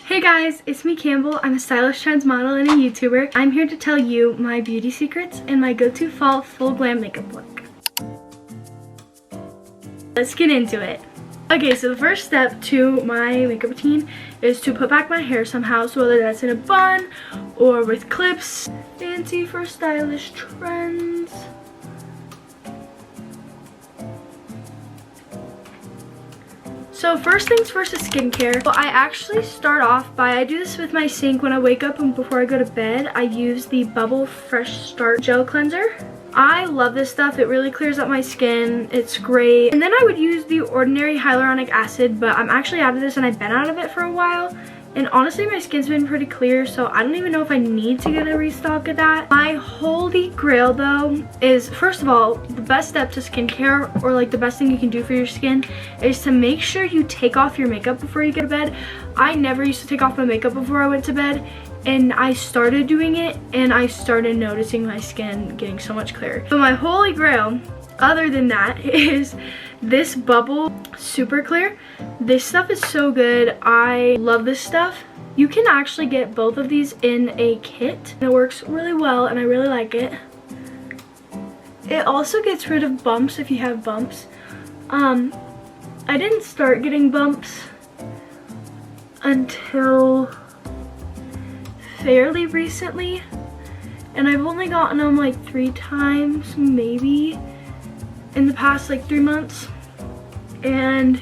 Hey guys, it's me Campbell. I'm a stylish Trendz model and a YouTuber. I'm here to tell you my beauty secrets and my go-to fall full glam makeup look. Let's get into it. Okay, so the first step to my makeup routine is to put back my hair somehow, so whether that's in a bun or with clips. Fancy for stylish trends. So first things first is skincare. Well, I actually start off by, I do this with my sink when I wake up and before I go to bed. I use the Bubble Fresh Start Gel Cleanser. I love this stuff. It really clears up my skin. It's great. And then I would use the Ordinary Hyaluronic Acid, but I'm actually out of this and I've been out of it for a while. And honestly, my skin's been pretty clear, so I don't even know if I need to get a restock of that. My holy grail though is, first of all, the best step to skincare, or like the best thing you can do for your skin, is to make sure you take off your makeup before you go to bed. I never used to take off my makeup before I went to bed, and I started doing it and I started noticing my skin getting so much clearer. So my holy grail, other than that, is this Bubble Super Clear. This stuff is so good. I love this stuff. You can actually get both of these in a kit. It works really well and I really like it. It also gets rid of bumps if you have bumps. I didn't start getting bumps until fairly recently, and I've only gotten them like 3 times maybe in the past like 3 months, and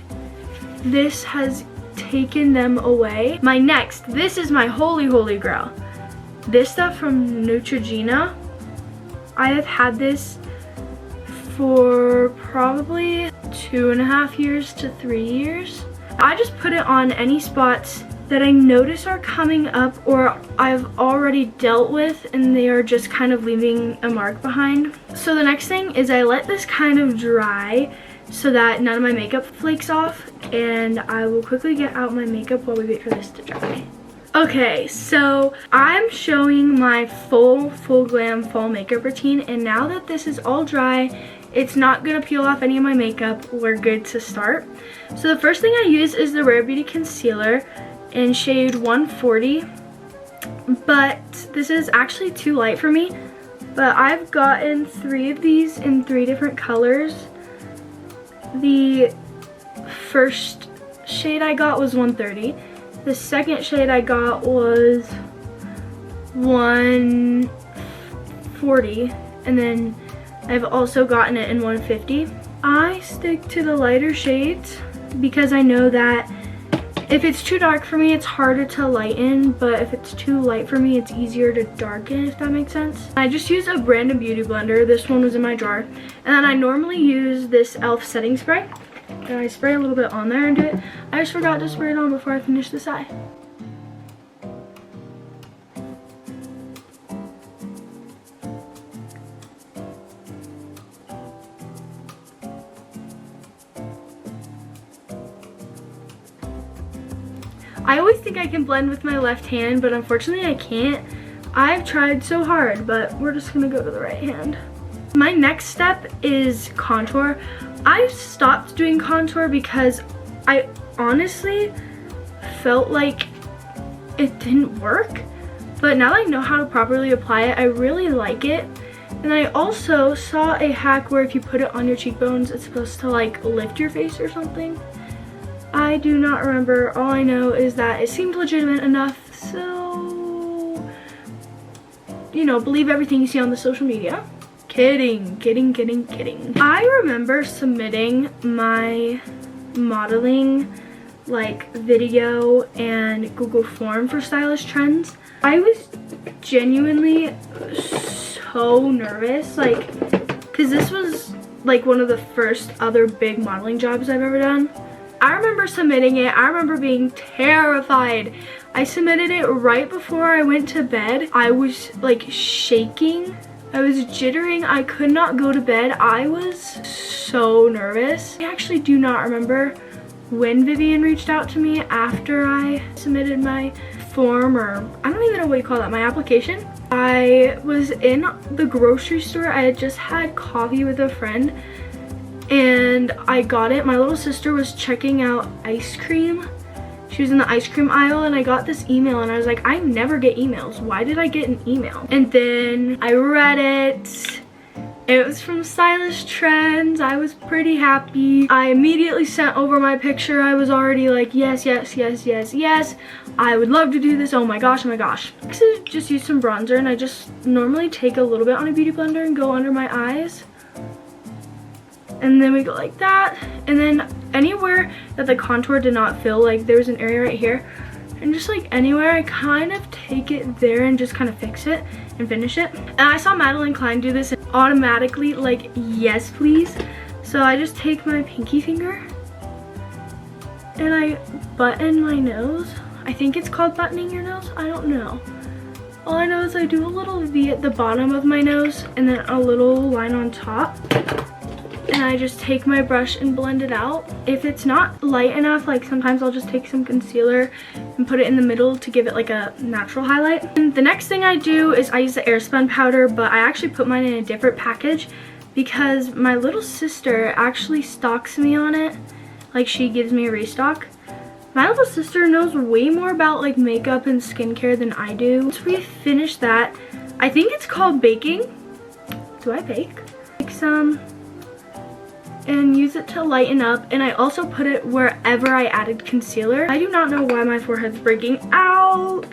this has taken them away. This is my holy grail. This stuff from Neutrogena. I have had this for probably 2.5 years to 3 years. I just put it on any spots that I notice are coming up or I've already dealt with and they are just kind of leaving a mark behind. So the next thing is I let this kind of dry so that none of my makeup flakes off, and I will quickly get out my makeup while we wait for this to dry. Okay, so I'm showing my full glam fall makeup routine, and now that this is all dry, it's not gonna peel off any of my makeup. We're good to start. So the first thing I use is the Rare Beauty Concealer in shade 140, but this is actually too light for me. But I've gotten 3 of these in 3 different colors. The first shade I got was 130. The second shade I got was 140, and then I've also gotten it in 150. I stick to the lighter shades because I know that if it's too dark for me, it's harder to lighten, but if it's too light for me, it's easier to darken, if that makes sense. I just use a brand new beauty blender. This one was in my drawer. And then I normally use this e.l.f. setting spray. And I spray a little bit on there and do it. I just forgot to spray it on before I finish this eye. I always think I can blend with my left hand, but unfortunately I can't. I've tried so hard, but we're just gonna go to the right hand. My next step is contour. I stopped doing contour because I honestly felt like it didn't work, but now that I know how to properly apply it, I really like it. And I also saw a hack where if you put it on your cheekbones, it's supposed to like lift your face or something. I do not remember. All I know is that it seemed legitimate enough, so, you know, believe everything you see on the social media. Kidding. I remember submitting my modeling like video and Google form for Stylish Trendz. I was genuinely so nervous, like, because this was like one of the first other big modeling jobs I've ever done. I remember submitting it. I remember being terrified. I submitted it right before I went to bed. I was like shaking. I was jittering. I could not go to bed. I was so nervous. I actually do not remember when Vivian reached out to me after I submitted my form, or I don't even know what you call that, my application. I was in the grocery store. I had just had coffee with a friend and I got it. My little sister was checking out ice cream She was in the ice cream aisle and I got this email and I was like, I never get emails. Why did I get an email? And then I read it. It was from stylish Trendz. I was pretty happy. I immediately sent over my picture. I was already like, yes, yes, yes, yes, yes. I would love to do this. Oh my gosh, oh my gosh. Next is just use some bronzer, and I just normally take a little bit on a beauty blender and go under my eyes. And then we go like that. And then anywhere that the contour did not fill, like there was an area right here, and just like anywhere, I kind of take it there and just kind of fix it and finish it. And I saw Madeline Klein do this and automatically like, yes please. So I just take my pinky finger and I button my nose. I think it's called buttoning your nose, I don't know. All I know is I do a little V at the bottom of my nose and then a little line on top. And I just take my brush and blend it out. If it's not light enough, like sometimes I'll just take some concealer and put it in the middle to give it like a natural highlight. And the next thing I do is I use the Airspun powder, but I actually put mine in a different package because my little sister actually stocks me on it. Like she gives me a restock. My little sister knows way more about like makeup and skincare than I do. Once we finish that, I think it's called baking. Do I bake? Take some and use it to lighten up, and I also put it wherever I added concealer. I do not know why my forehead's breaking out.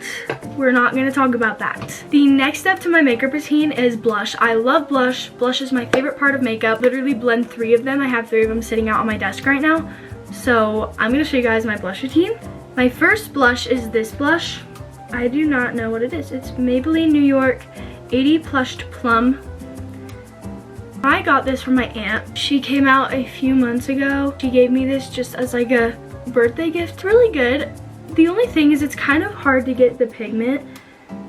We're not going to talk about that. The next step to my makeup routine is blush. I love blush. Blush is my favorite part of makeup. Literally blend 3 of them. I have 3 of them sitting out on my desk right now. So I'm going to show you guys my blush routine. My first blush is this blush. I do not know what it is. It's Maybelline New York 80 Plushed Plum. I got this from my aunt. She came out a few months ago. She gave me this just as like a birthday gift. It's really good. The only thing is it's kind of hard to get the pigment,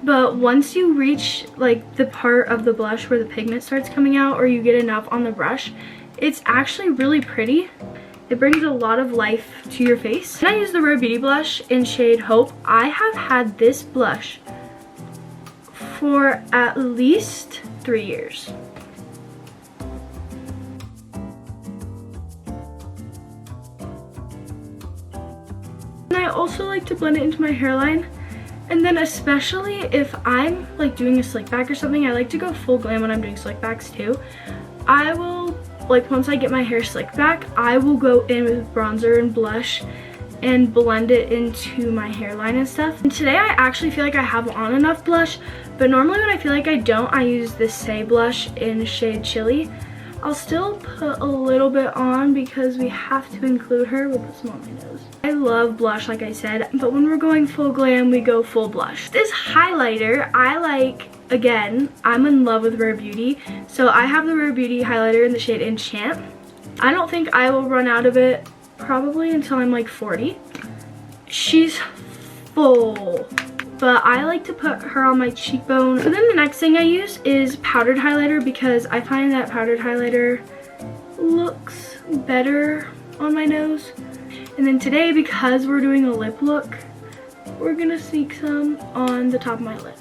but once you reach like the part of the blush where the pigment starts coming out, or you get enough on the brush, it's actually really pretty. It brings a lot of life to your face. And I use the Rare Beauty blush in shade Hope. I have had this blush for at least 3 years. I also like to blend it into my hairline, and then especially if I'm like doing a slick back or something, I like to go full glam when I'm doing slick backs too. I will, like once I get my hair slicked back, I will go in with bronzer and blush and blend it into my hairline and stuff. And today I actually feel like I have on enough blush, but normally when I feel like I don't, I use this Say blush in shade Chili. I'll still put a little bit on because we have to include her. We'll put some on my nose. I love blush, like I said, but when we're going full glam, we go full blush. This highlighter, I like, again, I'm in love with Rare Beauty. So I have the Rare Beauty highlighter in the shade Enchant. I don't think I will run out of it probably until I'm like 40. She's full, but I like to put her on my cheekbone. So then the next thing I use is powdered highlighter because I find that powdered highlighter looks better on my nose. And then today, because we're doing a lip look, we're gonna sneak some on the top of my lip.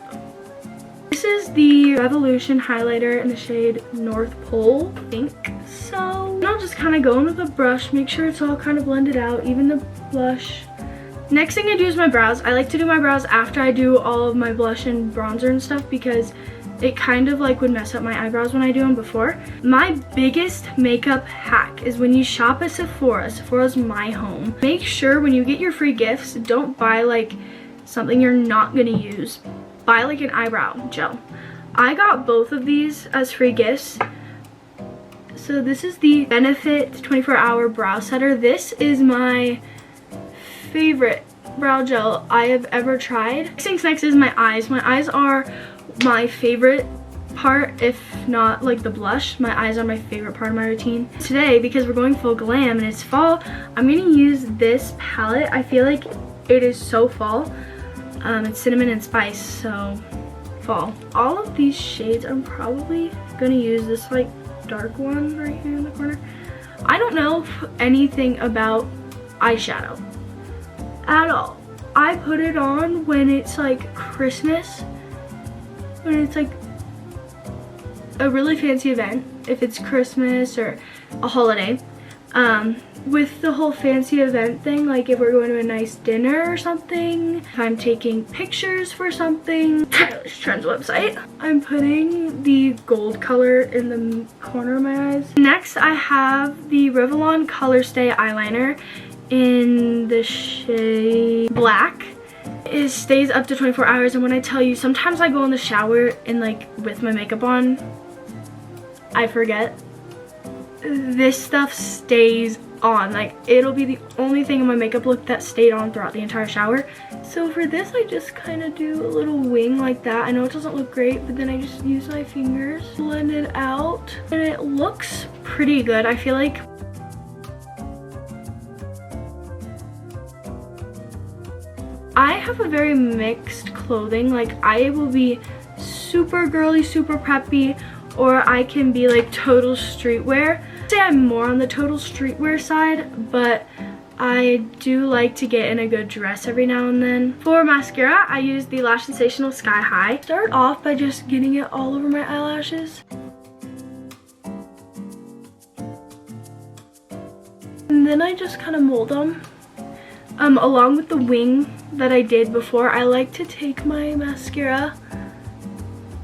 This is the Revolution highlighter in the shade North Pole, I think. So and I'll just kind of go in with a brush, make sure it's all kind of blended out, even the blush. Next thing I do is my brows. I like to do my brows after I do all of my blush and bronzer and stuff because it kind of like would mess up my eyebrows when I do them before. My biggest makeup hack is when you shop at Sephora. Sephora's my home. Make sure when you get your free gifts, don't buy like something you're not gonna use. Buy like an eyebrow gel. I got both of these as free gifts. So this is the Benefit 24-Hour Brow Setter. This is my favorite brow gel I have ever tried. Next is my eyes. My eyes are my favorite part, if not like the blush. My eyes are my favorite part of my routine. Today, because we're going full glam and it's fall, I'm gonna use this palette. I feel like it is so fall. It's cinnamon and spice, so fall. All of these shades, I'm probably gonna use this like dark one right here in the corner. I don't know anything about eyeshadow at all. I put it on when it's like Christmas, when it's like a really fancy event, if it's Christmas or a holiday. with the whole fancy event thing, like if we're going to a nice dinner or something, if I'm taking pictures for something, Trendz website, I'm putting the gold color in the corner of my eyes. Next, I have the Revlon Color Stay eyeliner in the shade Black. It stays up to 24 hours, and when I tell you, sometimes I go in the shower and like with my makeup on, I forget. This stuff stays on. Like, it'll be the only thing in my makeup look that stayed on throughout the entire shower. So for this, I just kind of do a little wing like that. I know it doesn't look great, but then I just use my fingers, blend it out, and it looks pretty good. I feel like I have a very mixed clothing. Like, I will be super girly, super preppy, or I can be like total streetwear. I'd say I'm more on the total streetwear side, but I do like to get in a good dress every now and then. For mascara, I use the Lash Sensational Sky High. Start off by just getting it all over my eyelashes. And then I just kind of mold them. Along with the wing that I did before, I like to take my mascara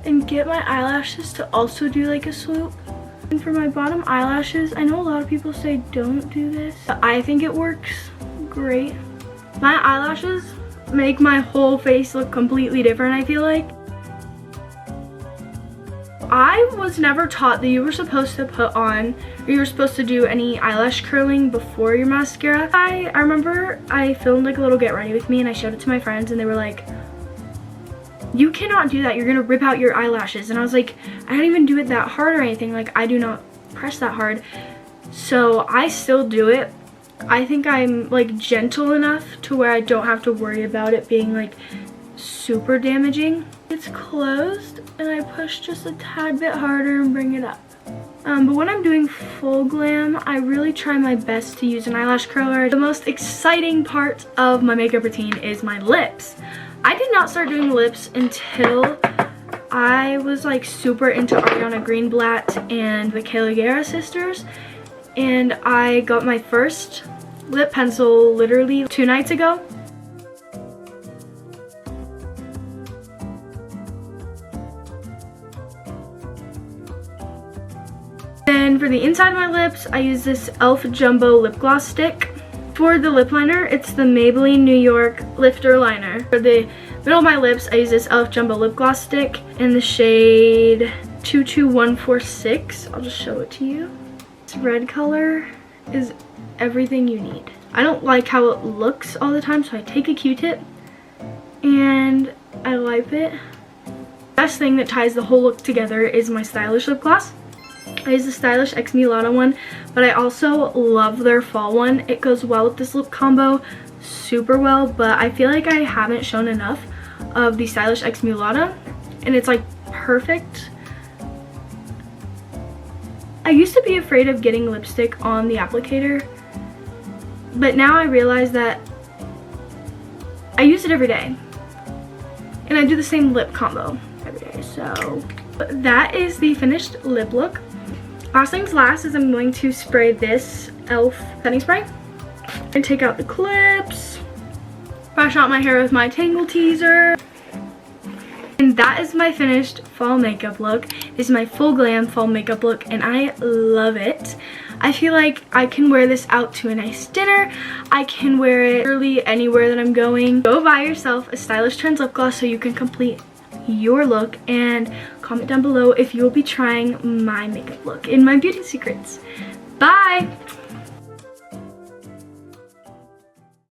and get my eyelashes to also do like a swoop. And for my bottom eyelashes, I know a lot of people say don't do this, but I think it works great. My eyelashes make my whole face look completely different, I feel like. I was never taught that you were supposed to put on, or you were supposed to do any eyelash curling before your mascara. I remember I filmed like a little get ready with me and I showed it to my friends and they were like, you cannot do that, you're gonna rip out your eyelashes. And I was like, I don't even do it that hard or anything, like I do not press that hard. So I still do it. I think I'm like gentle enough to where I don't have to worry about it being like super damaging. It's closed and I push just a tad bit harder and bring it up. But when I'm doing full glam, I really try my best to use an eyelash curler. The most exciting part of my makeup routine is my lips. I did not start doing lips until I was like super into Ariana Greenblatt and the Caligera sisters, and I got my first lip pencil literally 2 nights ago. Then for the inside of my lips, I use this e.l.f. Jumbo lip gloss stick. For the lip liner, it's the Maybelline New York Lifter Liner. For the middle of my lips, I use this e.l.f. Jumbo lip gloss stick in the shade 22146. I'll just show it to you. This red color is everything you need. I don't like how it looks all the time, so I take a Q-tip and I wipe it. The best thing that ties the whole look together is my Stylish lip gloss. I use the Stylish X Mulatto one, but I also love their fall one. It goes well with this lip combo, super well, but I feel like I haven't shown enough of the Stylish X Mulatto, and it's like perfect. I used to be afraid of getting lipstick on the applicator, but now I realize that I use it every day, and I do the same lip combo every day, so that is the finished lip look. Last things last is I'm going to spray this e.l.f. setting spray and take out the clips, brush out my hair with my Tangle Teaser. And that is my finished fall makeup look. This is my full glam fall makeup look and I love it. I feel like I can wear this out to a nice dinner. I can wear it literally anywhere that I'm going. Go buy yourself a Stylish Trendz lip gloss so you can complete your look, and comment down below if you will be trying my makeup look in my beauty secrets. Bye!